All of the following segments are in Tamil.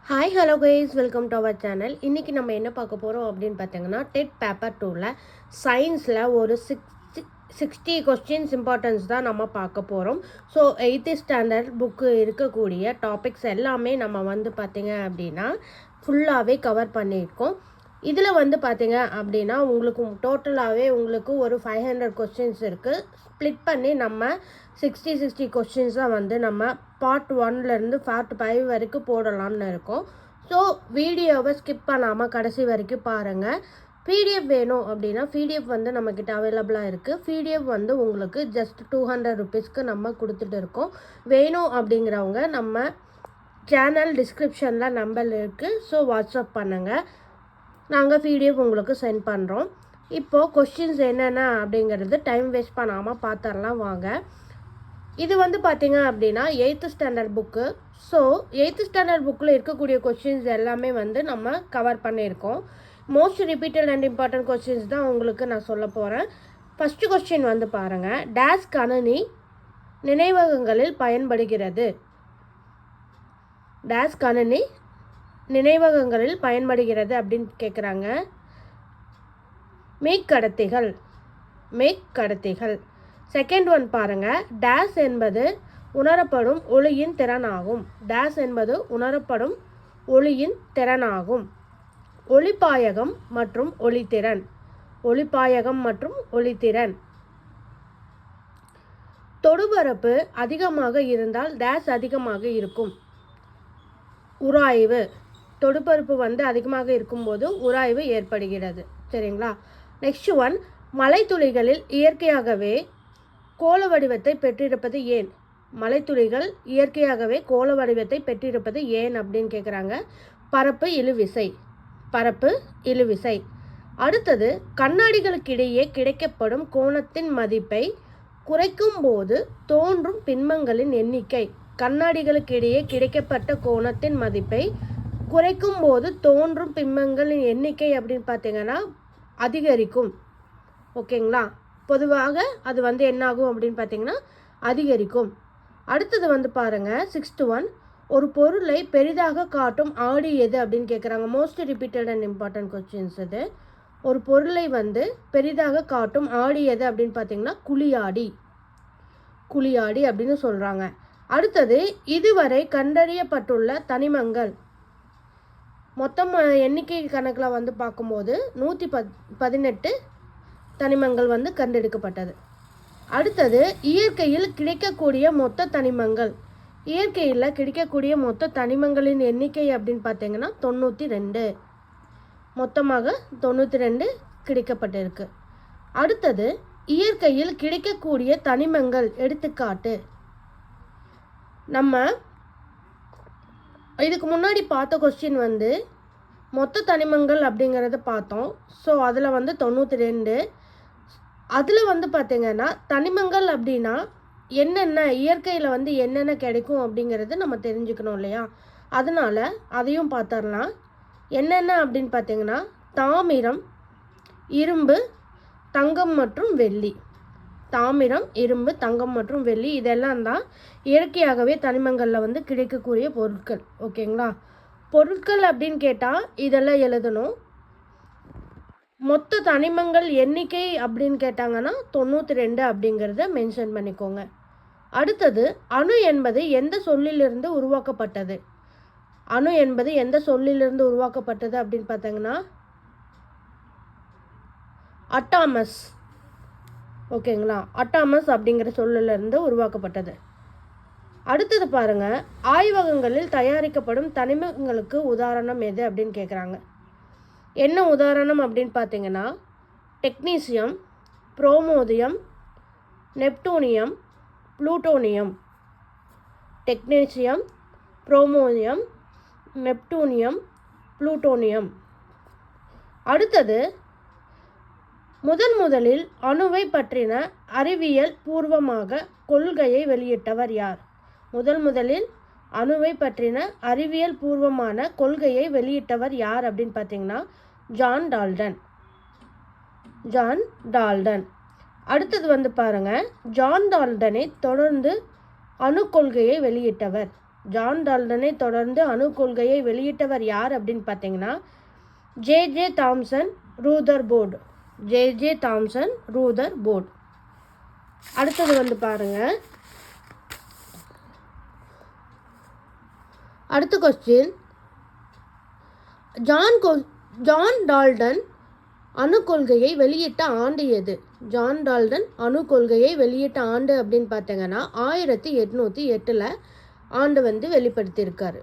Hi hello guys, welcome to our channel. இன்றைக்கி நம்ம என்ன பார்க்க போகிறோம் அப்படின்னு பார்த்தீங்கன்னா, டெட் பேப்பர் 2ல் சயின்ஸில் ஒரு 60 கொஸ்டின்ஸ் இம்பார்ட்டன்ஸ் தான் நம்ம பார்க்க போகிறோம். ஸோ 8th ஸ்டாண்டர்ட் புக்கு இருக்கக்கூடிய டாபிக்ஸ் எல்லாமே நம்ம பார்த்திங்க அப்படின்னா ஃபுல்லாகவே கவர் பண்ணியிருக்கோம். இதில் பார்த்திங்க அப்படின்னா உங்களுக்கு டோட்டலாகவே உங்களுக்கு ஒரு 500 கொஸ்டின்ஸ் இருக்குது. ஸ்ப்ளிட் பண்ணி நம்ம 60 கொஸ்டின்ஸ் தான் நம்ம பார்ட் 1லேருந்து பார்ட் 5 வரைக்கும் போடலான்னு இருக்கோம். ஸோ வீடியோவை ஸ்கிப் பண்ணாமல் கடைசி வரைக்கும் பாருங்கள். பிடிஎஃப் வேணும் அப்படின்னா பிடிஎஃப் நம்மக்கிட்ட அவைலபிளாக இருக்குது. பிடிஎஃப் உங்களுக்கு ஜஸ்ட் 200 ருபீஸ்க்கு நம்ம கொடுத்துட்டு இருக்கோம். வேணும் அப்படிங்கிறவங்க நம்ம சேனல் டிஸ்கிரிப்ஷனில் நம்பர் இருக்குது. ஸோ வாட்ஸ்அப் பண்ணுங்கள், நாங்கள் பிடிஎஃப் உங்களுக்கு சென்ட் பண்ணுறோம். இப்போது கொஸ்டின்ஸ் என்னென்ன அப்படிங்கிறது டைம் வேஸ்ட் பண்ணாமல் பார்த்துடலாம் வாங்க. இது பார்த்திங்க அப்படின்னா 8th standard book. So 8th standard புக்கில் இருக்கக்கூடிய கொஸ்டின்ஸ் எல்லாமே நம்ம கவர் பண்ணியிருக்கோம். Most repeated and important questions தான் உங்களுக்கு நான் சொல்ல போகிறேன். ஃபஸ்ட்டு கொஸ்டின் பாருங்கள். டேஸ் கணினி நினைவகங்களில் பயன்படுகிறது? டேஸ் கணினி நினைவகங்களில் பயன்படுகிறது அப்படின்னு கேட்குறாங்க. மெய்க்கடத்திகள். செகண்ட் ஒன் பாருங்கள். டேஸ் என்பது உணரப்படும் ஒளியின் திறனாகும். டேஸ் என்பது உணரப்படும் ஒளியின் திறனாகும். ஒளிப்பாயகம் மற்றும் ஒளித்திறன். தொடுபரப்பு அதிகமாக இருந்தால் டேஸ் அதிகமாக இருக்கும்? உராய்வு. தொடுபரப்பு அதிகமாக இருக்கும்போது உராய்வு ஏற்படுகிறது. சரிங்களா? நெக்ஸ்ட் ஒன், மலைத்துளிகளில் இயற்கையாகவே கோள வடிவத்தை பெற்றிருப்பது ஏன்? மலைத்துளிகள் இயற்கையாகவே கோள வடிவத்தை பெற்றிருப்பது ஏன் அப்படின்னு கேட்குறாங்க. பரப்பு இழுவிசை. அடுத்தது, கண்ணாடிகளுக்கிடையே கிடைக்கப்படும் கோணத்தின் மதிப்பை குறைக்கும் போது தோன்றும் பின்பங்களின் எண்ணிக்கை. கண்ணாடிகளுக்கிடையே கிடைக்கப்பட்ட கோணத்தின் மதிப்பை குறைக்கும் போது தோன்றும் பிம்பங்களின் எண்ணிக்கை அப்படின்னு பார்த்தீங்கன்னா அதிகரிக்கும். ஓகேங்களா? பொதுவாக அது என்னாகும் அப்படின்னு பார்த்தீங்கன்னா அதிகரிக்கும். அடுத்தது பாருங்கள். 6th ஒன், ஒரு பொருளை பெரிதாக காட்டும் ஆடி எது அப்படின்னு கேட்குறாங்க. Most repeated and important questions இது. ஒரு பொருளை பெரிதாக காட்டும் ஆடி எது அப்படின்னு பார்த்தீங்கன்னா குழியாடி அப்படின்னு சொல்கிறாங்க. அடுத்தது, இதுவரை கண்டறியப்பட்டுள்ள தனிமங்கள். மொத்தம் எண்ணிக்கை கணக்கில் பார்க்கும்போது 118 தனிமங்கள் கண்டெடுக்கப்பட்டது. அடுத்தது, இயற்கையில் கிடைக்கக்கூடிய மொத்த தனிமங்கள். இயற்கையில் கிடைக்கக்கூடிய மொத்த தனிமங்களின் எண்ணிக்கை அப்படின்னு பார்த்தீங்கன்னா 92. மொத்தமாக 92 கிடைக்கப்பட்டிருக்கு. அடுத்தது, இயற்கையில் கிடைக்கக்கூடிய தனிமங்கள் எடுத்துக்காட்டு. நம்ம இதுக்கு முன்னாடி பார்த்த கொஸ்டின் மொத்த தனிமங்கள் அப்படிங்கிறத பார்த்தோம். ஸோ அதில் 92. அதில் பார்த்திங்கன்னா தனிமங்கள் அப்படின்னா என்னென்ன இயற்கையில் என்னென்ன கிடைக்கும் அப்படிங்கிறது நம்ம தெரிஞ்சுக்கணும் இல்லையா? அதனால் அதையும் பார்த்துடலாம். என்னென்ன அப்படின்னு பார்த்திங்கன்னா தாமிரம், இரும்பு, தங்கம் மற்றும் வெள்ளி. தாமிரம், இரும்பு, தங்கம் மற்றும் வெள்ளி இதெல்லாம் தான் இயற்கையாகவே தனிமங்களில் கிடைக்கக்கூடிய பொருட்கள். ஓகேங்களா? பொருட்கள் அப்படின்னு கேட்டால் இதெல்லாம் எழுதணும். மொத்த தனிமங்கள் எண்ணிக்கை அப்படின்னு கேட்டாங்கன்னா 92 அப்படிங்கிறத மென்ஷன் பண்ணிக்கோங்க. அடுத்தது, அணு என்பது எந்த சொல்லிலிருந்து உருவாக்கப்பட்டது? அணு என்பது எந்த சொல்லிலிருந்து உருவாக்கப்பட்டது அப்படின்னு பார்த்தீங்கன்னா அட்டாமஸ். ஓகேங்களா? அட்டாமஸ் அப்படிங்கிற சொல்லிலிருந்து உருவாக்கப்பட்டது. அடுத்தது பாருங்கள். ஆய்வகங்களில் தயாரிக்கப்படும் தனிமங்களுக்கு உதாரணம் எது அப்படின்னு கேட்குறாங்க. என்ன உதாரணம் அப்படின்னு பார்த்தீங்கன்னா technetium, promethium, neptunium, plutonium. Technetium, promethium, neptunium, plutonium. அடுத்தது, முதலில் அணுவை பற்றின அறிவியல் பூர்வமாக கொள்கையை வெளியிட்டவர் யார்? முதலில் அணுவை பற்றின அறிவியல் பூர்வமான கொள்கையை வெளியிட்டவர் யார் அப்படின்னு பார்த்தீங்கன்னா ஜான் டால்டன். அடுத்தது பாருங்கள். ஜான் டால்டனை தொடர்ந்து அணு கொள்கையை வெளியிட்டவர். ஜான் டால்டனை தொடர்ந்து அணு கொள்கையை வெளியிட்டவர் யார் அப்படின்னு பார்த்தீங்கன்னா J Thomson Rutherford. J Thomson Rutherford. அடுத்தது வந்து பாருங்க, அடுத்த கொஸ்டின், ஜான் டால்டன் அணு கொள்கையை வெளியிட்ட ஆண்டு எது? ஜான் டால்டன் அணு கொள்கையை வெளியிட்ட ஆண்டு அப்படின்னு பார்த்தீங்கன்னா 1808 ஆண்டு வந்து வெளிப்படுத்தியிருக்காரு.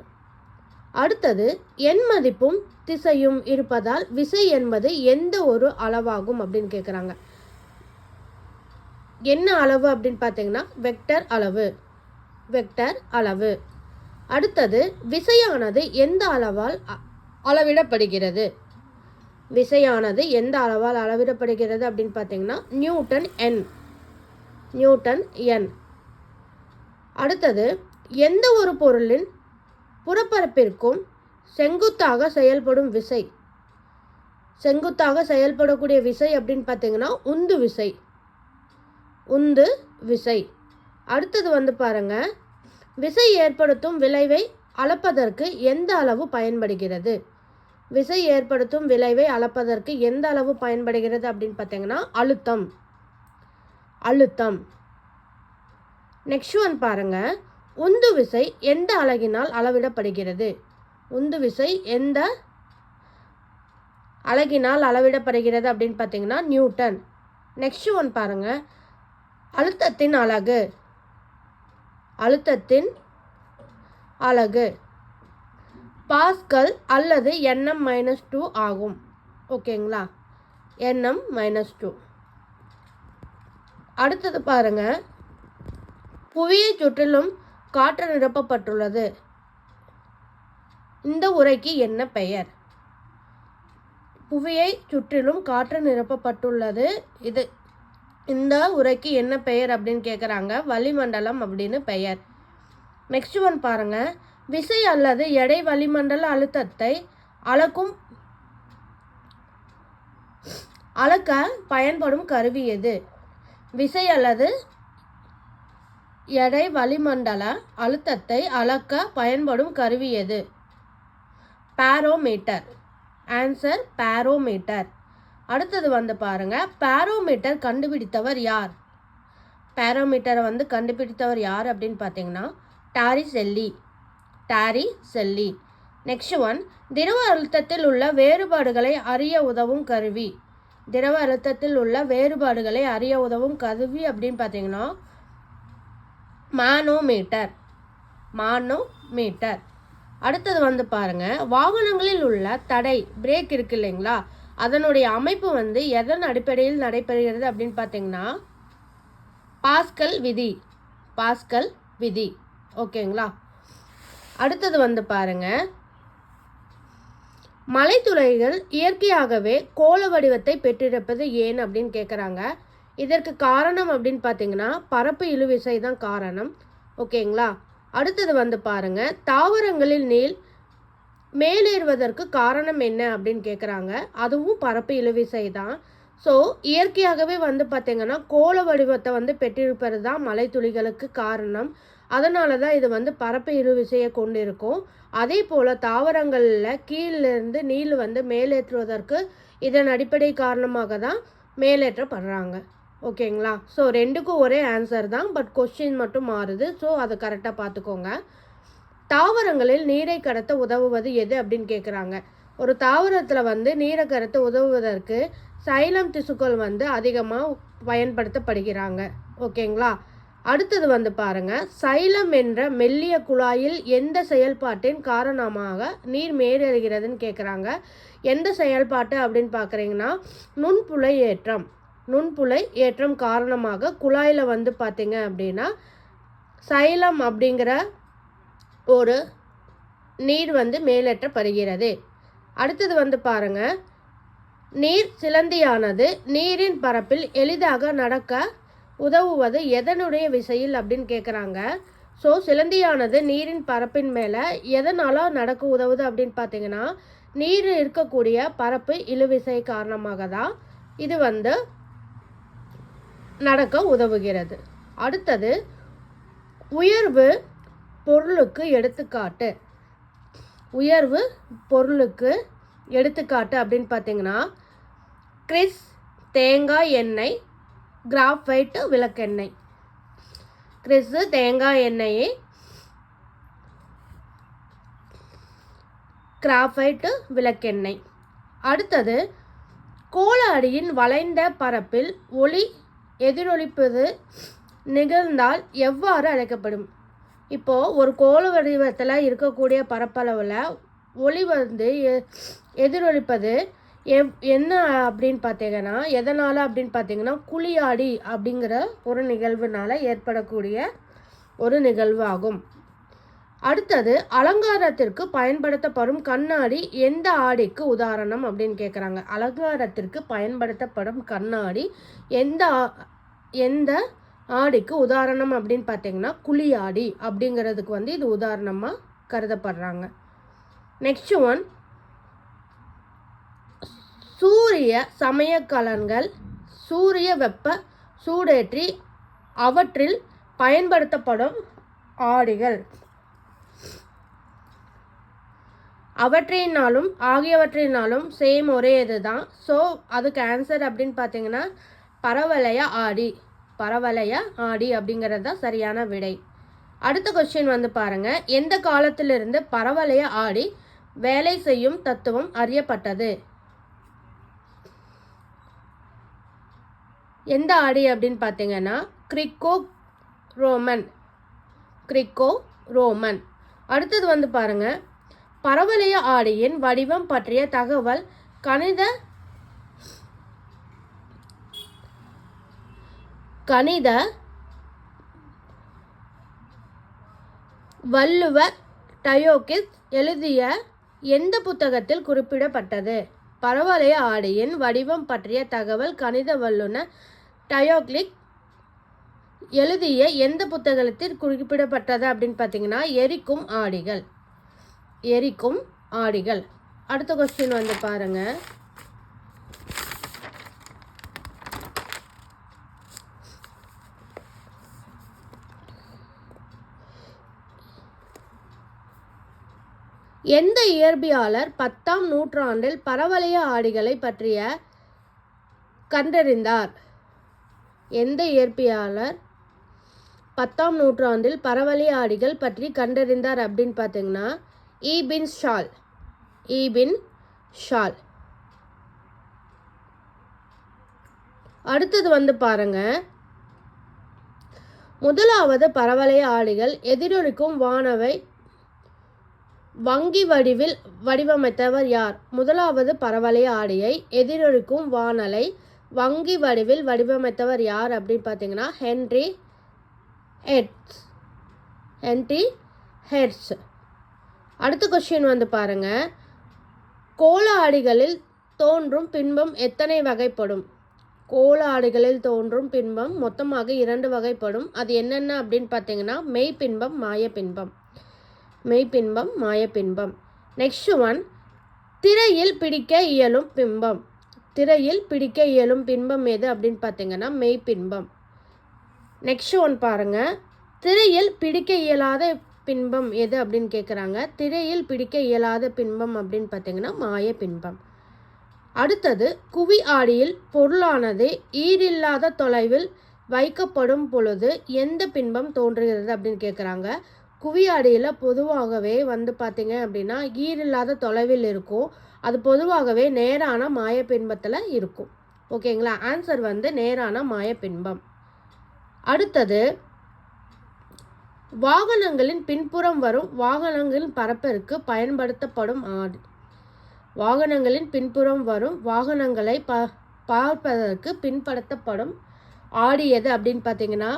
அடுத்தது, எண் மதிப்பும் திசையும் இருப்பதால் விசை என்பது எந்த ஒரு அளவாகும் அப்படின்னு கேட்குறாங்க. என்ன அளவு அப்படின்னு பார்த்தீங்கன்னா வெக்டர் அளவு. வெக்டர் அளவு. அடுத்தது, விசையானது எந்த அளவால் அளவிடப்படுகிறது? விசையானது எந்த அளவால் அளவிடப்படுகிறது அப்படின்னு பார்த்தீங்கன்னா நியூட்டன் எண். நியூட்டன் எண். அடுத்தது, எந்த ஒரு பொருளின் புறப்பரப்பிற்கும் செங்குத்தாக செயல்படும் விசை? செங்குத்தாக செயல்படக்கூடிய விசை அப்படின்னு பார்த்தீங்கன்னா உந்து விசை. உந்து விசை. அடுத்தது வந்து பாருங்க, விசை ஏற்படுத்தும் விளைவை அளப்பதற்கு எந்த அளவு பயன்படுகிறது? விசை ஏற்படுத்தும் விளைவை அளப்பதற்கு எந்த அளவு பயன்படுகிறது அப்படின்னு பார்த்தீங்கன்னா அழுத்தம். அழுத்தம். நெக்ஸ்ட் ஒன் பாருங்க, உந்து விசை எந்த அலகினால் அளவிடப்படுகிறது? உந்து விசை எந்த அலகினால் அளவிடப்படுகிறது அப்படின்னு பார்த்தீங்கன்னா நியூட்டன். நெக்ஸ்ட் ஒன் பாருங்க, அழுத்தத்தின் அலகு. அழுத்தத்தின் அலகு பாஸ்கல் அல்லது nm-2 ஆகும். ஓகேங்களா? nm-2. அடுத்தது பாருங்க, புவியை சுற்றிலும் காற்று நிரப்பப்பட்டுள்ளது. இந்த உரைக்கு என்ன பெயர்? புவியை சுற்றிலும் காற்று நிரப்பப்பட்டுள்ளது. இந்த உரைக்கு என்ன பெயர் அப்படின்னு கேட்குறாங்க. வளிமண்டலம் அப்படின்னு பெயர். நெக்ஸ்ட் ஒன் பாருங்க, விசை அல்லது எடை வளிமண்டல அழுத்தத்தை அளக்க பயன்படும் கருவி எது? விசை அல்லது எடை வளிமண்டல அழுத்தத்தை அளக்க பயன்படும் கருவி எது? பாரோமீட்டர். Answer barometer. அடுத்தது வந்து பாருங்க, பாரோமீட்டர் கண்டுபிடித்தவர் யார்? பாரோமீட்டரை வந்து கண்டுபிடித்தவர் யார் அப்படின்னு பார்த்தீங்கன்னா டாரி செல்லி. டாரி செல்லி. நெக்ஸ்ட் ஒன், திரவ அழுத்தத்தில் உள்ள வேறுபாடுகளை அறிய உதவும் கருவி. திரவ அழுத்தத்தில் உள்ள வேறுபாடுகளை அறிய உதவும் கருவி அப்படின்னு பார்த்தீங்கன்னா மானோமீட்டர். மானோமீட்டர். அடுத்தது வந்து பாருங்க, வாகனங்களில் உள்ள தடை பிரேக் இருக்கு இல்லைங்களா, அதனுடைய அமைப்பு வந்து எதன் அடிப்படையில் நடைபெறுகிறது அப்படின்னு பார்த்தீங்கன்னா பாஸ்கல் விதி. பாஸ்கல் விதி. ஓகேங்களா? அடுத்தது வந்து பாருங்க, மலைத்துளைகள் இயற்கையாகவே கோள வடிவத்தை பெற்றிருப்பது ஏன் அப்படின்னு கேட்குறாங்க. இதற்கு காரணம் அப்படின்னு பார்த்தீங்கன்னா பரப்பு இழுவிசை தான் காரணம். ஓகேங்களா? அடுத்தது வந்து பாருங்க, தாவரங்களில் நீர் மேலேறுவதற்கு காரணம் என்ன அப்படின்னு கேட்குறாங்க. அதுவும் பரப்பு இழுவிசை தான். ஸோ இயற்கையாகவே வந்து பார்த்திங்கன்னா கோள வடிவத்தை வந்து பெற்றிருப்பது தான் மலைத்துளிகளுக்கு காரணம். அதனால தான் இது வந்து பரப்பு இழுவிசையை கொண்டு இருக்கும். அதே போல் தாவரங்களில் கீழிருந்து நீர் வந்து மேலேற்றுவதற்கு இதன் அடிப்படை காரணமாக தான் மேலேற்றப்படுறாங்க. ஓகேங்களா? ஸோ ரெண்டுக்கும் ஒரே ஆன்சர் தான், பட் கொஸ்டின் மட்டும் மாறுது. ஸோ அதை கரெக்டாக பார்த்துக்கோங்க. தாவரங்களில் நீரை கடத்த உதவுவது எது அப்படின்னு கேட்குறாங்க. ஒரு தாவரத்தில் வந்து நீரை கடத்த உதவுவதற்கு சைலம் திசுக்கள் வந்து அதிகமாக பயன்படுத்தப்படுகிறாங்க. ஓகேங்களா? அடுத்தது வந்து பாருங்க, சைலம் என்ற மெல்லிய குழாயில் எந்த செயல்பாட்டின் காரணமாக நீர் மேலேறுகிறதுன்னு கேட்குறாங்க. எந்த செயல்பாட்டு அப்படின்னு பார்க்குறீங்கன்னா நுண்புழை ஏற்றம். நுண்புழை ஏற்றம் காரணமாக குழாயில் வந்து பார்த்தீங்க அப்படின்னா சைலம் அப்படிங்கிற ஒரு நீர் வந்து மேலேற்றப்படுகிறது. அடுத்தது வந்து பாருங்க, நீர் சிலந்தியானது நீரின் பரப்பில் எளிதாக நடக்க உதவுவது எதனுடைய விசையில் அப்படின்னு கேட்குறாங்க. ஸோ சிலந்தியானது நீரின் பரப்பின் மேலே எதனால நடக்க உதவுது அப்படின்னு பார்த்தீங்கன்னா நீர் இருக்கக்கூடிய பரப்பு இழுவிசை காரணமாக தான் இது வந்து நடக்க உதவுகிறது. அடுத்தது, உயர்வு பொருளுக்கு எடுத்துக்காட்டு. உயர்வு பொருளுக்கு எடுத்துக்காட்டு அப்படின்னு பார்த்தீங்கன்னா கிறிஸ் தேங்காய் எண்ணெய், கிராஃபைட் விளக்கெண்ணெய். கிறிஸ் தேங்காய் எண்ணெயை, கிராஃபைட் விளக்கெண்ணெய். அடுத்தது கோள அடியின் வளைந்த பரப்பில் ஒளி எதிரொலிப்பது நிகழ்ந்தால் எவ்வாறு அழைக்கப்படும்? இப்போது ஒரு கோள வடிவத்தில் இருக்கக்கூடிய பரப்பளவில் ஒளி எதிரொலிப்பது என்ன அப்படின்னு பார்த்தீங்கன்னா எதனால் அப்படின்னு பார்த்தீங்கன்னா குழியாடி அப்படிங்கிற ஒரு நிகழ்வுனால் ஏற்படக்கூடிய ஒரு நிகழ்வு ஆகும். அடுத்தது அலங்காரத்திற்கு பயன்படுத்தப்படும் கண்ணாடி எந்த ஆடிக்கு உதாரணம் அப்படின்னு கேட்குறாங்க. அலங்காரத்திற்கு பயன்படுத்தப்படும் கண்ணாடி எந்த ஆடிக்கு உதாரணம் அப்படின்னு பார்த்தீங்கன்னா குழியாடி அப்படிங்கிறதுக்கு இது உதாரணமாக கருதப்படுறாங்க. நெக்ஸ்ட் ஒன், சூரிய சமயக்கலன்கள் சூரிய வெப்ப சூடேற்றி அவற்றில் பயன்படுத்தப்படும் ஆடிகள். ஆகியவற்றினாலும் சேம் ஒரே இது தான். ஸோ அதுக்கு ஆன்சர் அப்படின்னு பார்த்தீங்கன்னா பரவளைய ஆடி அப்படிங்கிறது தான் சரியான விடை. அடுத்த கொஸ்டின் பாருங்க, எந்த காலத்திலிருந்து பரவளைய ஆடி வேலை செய்யும் தத்துவம் அறியப்பட்டது? எந்த ஆடி அப்படின்னு பார்த்தீங்கன்னா கிரிக்கோ ரோமன். அடுத்தது பாருங்க, பரவளைய ஆடியின் வடிவம் பற்றிய தகவல் கணித வல்லுவர் டயோகிஸ் எழுதிய எந்த புத்தகத்தில் குறிப்பிடப்பட்டது? பரவளைய ஆடியின் வடிவம் பற்றிய தகவல் கணித வல்லுனர் டயோக்லிக் எழுதிய எந்த புத்தகத்தில் குறிப்பிடப்பட்டது அப்படின்னு பார்த்தீங்கன்னா எரிக்கும் ஆடிகள். அடுத்த கொஸ்டின் பாருங்க, எந்த இயற்பியலாளர் 10ஆம் நூற்றாண்டில் பரவளைய ஆடிகளை பற்றிய கண்டறிந்தார்? எந்த இயற்பியலாளர் 10ஆம் நூற்றாண்டில் பரவளைய ஆடிகள் பற்றி கண்டறிந்தார் அப்படின்னு பார்த்தீங்கன்னா ஈபின் ஷால். அடுத்தது பாருங்க, முதலாவது பரவளைய ஆடிகள் எதிரொலிக்கும் வானவை வங்கி வடிவில் வடிவமைத்தவர் யார்? முதலாவது பரவளைய ஆடியை எதிரொலிக்கும் வானலை வங்கி வடிவில் வடிவமைத்தவர் யார் அப்படின்னு பார்த்தீங்கன்னா ஹென்றி ஹெர்ட்ஸ். அடுத்த கொஸ்டின் பாருங்க, கோள ஆடிகளில் தோன்றும் பின்பம் எத்தனை வகைப்படும்? கோள ஆடிகளில் தோன்றும் பின்பம் மொத்தமாக 2 வகைப்படும். அது என்னென்ன அப்படின்னு பார்த்தீங்கன்னா மெய்பின்பம், மாயப்பின்பம். நெக்ஸ்ட் ஒன், திரையில் பிடிக்க இயலும் பின்பம் எது அப்படின்னு பார்த்தீங்கன்னா மெய்பின்பம். நெக்ஸ்ட் ஒன் பாருங்க, திரையில் பிடிக்க இயலாத பின்பம் எது அப்படின்னு கேட்குறாங்க. திரையில் பிடிக்க இயலாத பின்பம் அப்படின்னு பார்த்தீங்கன்னா மாயப்பின்பம். அடுத்தது, குவி ஆடியில் பொருளானது ஈரில்லாத தொலைவில் வைக்கப்படும் பொழுது எந்த பின்பம் தோன்றுகிறது அப்படின்னு கேட்குறாங்க. குவி ஆடியில் பொதுவாகவே பார்த்தீங்க அப்படின்னா ஈரில்லாத தொலைவில் இருக்கும். அது பொதுவாகவே நேரான மாயப்பின்பத்தில் இருக்கும். ஓகேங்களா? ஆன்சர் நேரான மாயப்பின்பம். அடுத்தது, வாகனங்களின் பின்புறம் வரும் வாகனங்களின் பரப்பிற்கு பயன்படுத்தப்படும் ஆடி. வாகனங்களின் பின்புறம் வரும் வாகனங்களை பார்ப்பதற்கு பின்படுத்தப்படும் ஆடி எது அப்படின்னு பார்த்தீங்கன்னா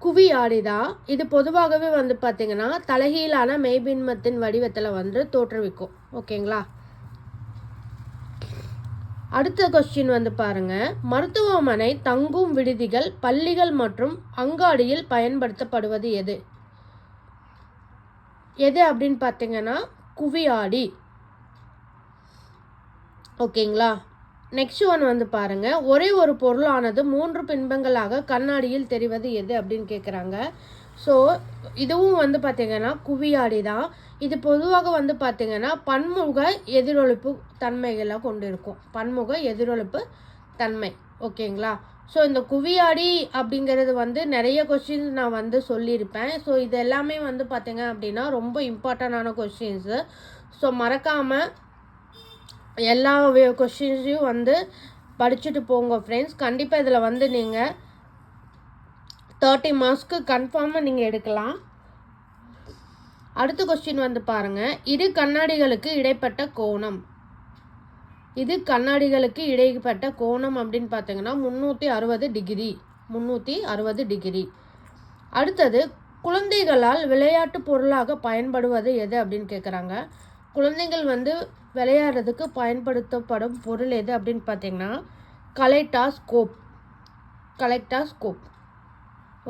குவி ஆடி தான். இது பொதுவாகவே பார்த்தீங்கன்னா தலைகீழான மெய்பின்பத்தின் வடிவத்தில் தோற்றுவிக்கும். ஓகேங்களா? அடுத்த கொஸ்டின் பாருங்க, மருத்துவமனை, தங்கும் விடுதிகள், பள்ளிகள் மற்றும் அங்காடியில் பயன்படுத்தப்படுவது எது அப்படின்னு பார்த்தீங்கன்னா குவி ஆடி. ஓகேங்களா? நெக்ஸ்ட் ஒன் பாருங்க, ஒரே ஒரு பொருளானது 3 பின்பங்களாக கண்ணாடியில் தெரிவது எது அப்படின்னு கேட்குறாங்க. ஸோ இதுவும் வந்து பார்த்திங்கன்னா குவியாடி தான். இது பொதுவாக வந்து பார்த்திங்கன்னா பன்முக எதிரொலிப்பு தன்மைகளை கொண்டு இருக்கும். பன்முக எதிரொலிப்பு தன்மை. ஓகேங்களா? ஸோ இந்த குவியாடி அப்படிங்கிறது வந்து நிறைய கொஸ்டின்ஸ் நான் வந்து சொல்லியிருப்பேன். ஸோ இது எல்லாமே வந்து பார்த்திங்க அப்படின்னா ரொம்ப இம்பார்ட்டண்டான கொஸ்டின்ஸு. ஸோ மறக்காமல் எல்லா கொஸ்டின்ஸையும் வந்து படிச்சுட்டு போங்க ஃப்ரெண்ட்ஸ். கண்டிப்பாக இதில் வந்து நீங்கள் 30 மார்க்ஸ்க்கு கன்ஃபார்மாக நீங்கள் எடுக்கலாம். அடுத்த கொஸ்டின் வந்து பாருங்கள். இரு கண்ணாடிகளுக்கு இடைப்பட்ட கோணம். இது கண்ணாடிகளுக்கு இடைப்பட்ட கோணம் அப்படின்னு பார்த்தீங்கன்னா 360 டிகிரி. 360 டிகிரி. அடுத்தது குழந்தைகளால் விளையாட்டு பொருளாக பயன்படுவது எது அப்படின்னு கேட்குறாங்க. குழந்தைகள் வந்து விளையாடுறதுக்கு பயன்படுத்தப்படும் பொருள் எது அப்படின்னு பார்த்தீங்கன்னா கலைடாஸ்கோப். கலைடாஸ்கோப்.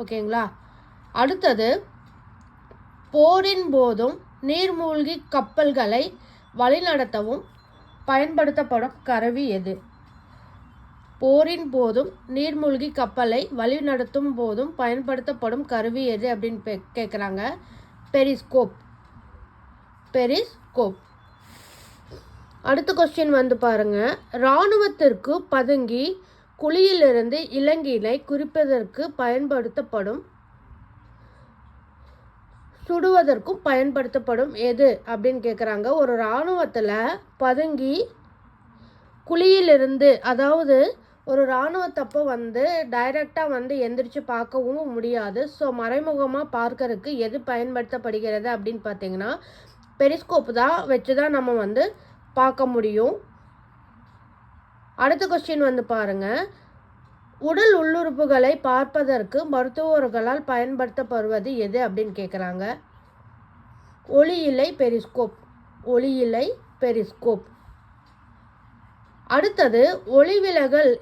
ஓகேங்களா? அடுத்தது போரின் போதும் நீர்மூழ்கி கப்பல்களை வழிநடத்தவும் பயன்படுத்தப்படும் கருவி எது? போரின் போதும் நீர்மூழ்கி கப்பலை வழிநடத்தும் போதும் பயன்படுத்தப்படும் கருவி எது அப்படின்னு கேட்குறாங்க. பெரிஸ்கோப். பெரிஸ்கோப். அடுத்த கொஸ்டின் வந்து பாருங்க. இராணுவத்திற்கு பதுங்கி குழியிலிருந்து இலங்கையை குறிப்பதற்கு பயன்படுத்தப்படும் சுடுவதற்கும் பயன்படுத்தப்படும் எது அப்படின்னு கேட்குறாங்க. ஒரு இராணுவத்தில் பதுங்கி குழியிலிருந்து, அதாவது ஒரு இராணுவத்தப்போ வந்து டைரெக்டாக வந்து எந்திரிச்சு பார்க்கவும் முடியாது. ஸோ மறைமுகமாக பார்க்கறதுக்கு எது பயன்படுத்தப்படுகிறது அப்படின்னு பார்த்தீங்கன்னா பெரிஸ்கோப் தான் வச்சு தான் நம்ம வந்து பார்க்க முடியும். அடுத்த கொஸ்டின் வந்து பாருங்கள். உடல் உள்ளுறுப்புகளை பார்ப்பதற்கு மருத்துவர்களால் பயன்படுத்தப்படுவது எது அப்படின்னு கேட்குறாங்க. ஒளியிலை பெரிஸ்கோப். ஒளியிலை பெரிஸ்கோப். அடுத்தது ஒளிவிலகல்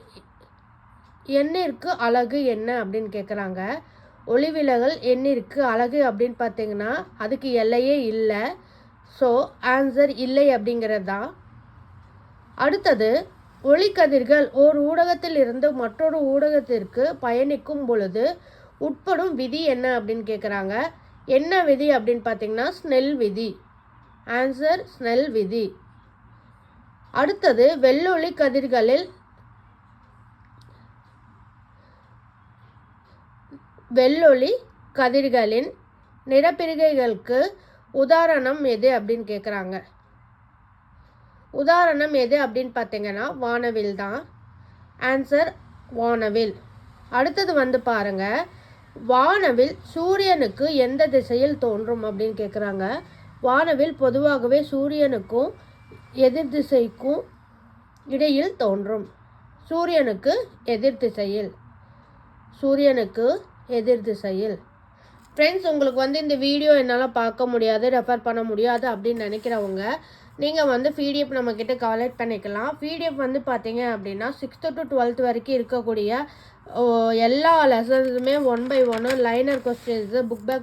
எண்ணிற்கு அலகு என்ன அப்படின்னு கேட்குறாங்க. ஒளிவிலகல் எண்ணிற்கு அலகு அப்படின்னு பார்த்தீங்கன்னா அதுக்கு எல்லையே இல்லை. ஸோ ஆன்சர் இல்லை அப்படிங்கிறது தான். அடுத்தது ஒளிக்கதிர்கள் ஓர் ஊடகத்தில் இருந்து மற்றொரு ஊடகத்திற்கு பயணிக்கும் பொழுது உட்படும் விதி என்ன அப்படின்னு கேட்குறாங்க. என்ன விதி அப்படின்னு பார்த்தீங்கன்னா ஸ்னெல் விதி. ஆன்சர் ஸ்னெல் விதி. அடுத்தது வெள்ளொளி கதிர்களில் வெள்ளொளி கதிர்களின் நிறப்பிரிகைகளுக்கு உதாரணம் எது அப்படின்னு கேட்குறாங்க. உதாரணம் எது அப்படின்னு பார்த்தீங்கன்னா வானவில் தான். ஆன்சர் வானவில். அடுத்தது வந்து பாருங்க. வானவில் சூரியனுக்கு எந்த திசையில் தோன்றும் அப்படின்னு கேட்குறாங்க. வானவில் பொதுவாகவே சூரியனுக்கும் எதிர் திசைக்கும் இடையில் தோன்றும். சூரியனுக்கு எதிர் திசையில். சூரியனுக்கு எதிர் திசையில். ஃப்ரெண்ட்ஸ், உங்களுக்கு வந்து இந்த வீடியோ என்னால் பார்க்க முடியாது, ரெஃபர் பண்ண முடியாது அப்படின்னு நினைக்கிறவங்க நீங்கள் வந்து பிடிஎஃப் நம்மக்கிட்ட கலெக்ட் பண்ணிக்கலாம். பிடிஎஃப் வந்து பார்த்தீங்க அப்படின்னா 6th to 12th வரைக்கும் இருக்கக்கூடிய எல்லா லெசன்ஸுமே 1 by 1 liner questions book back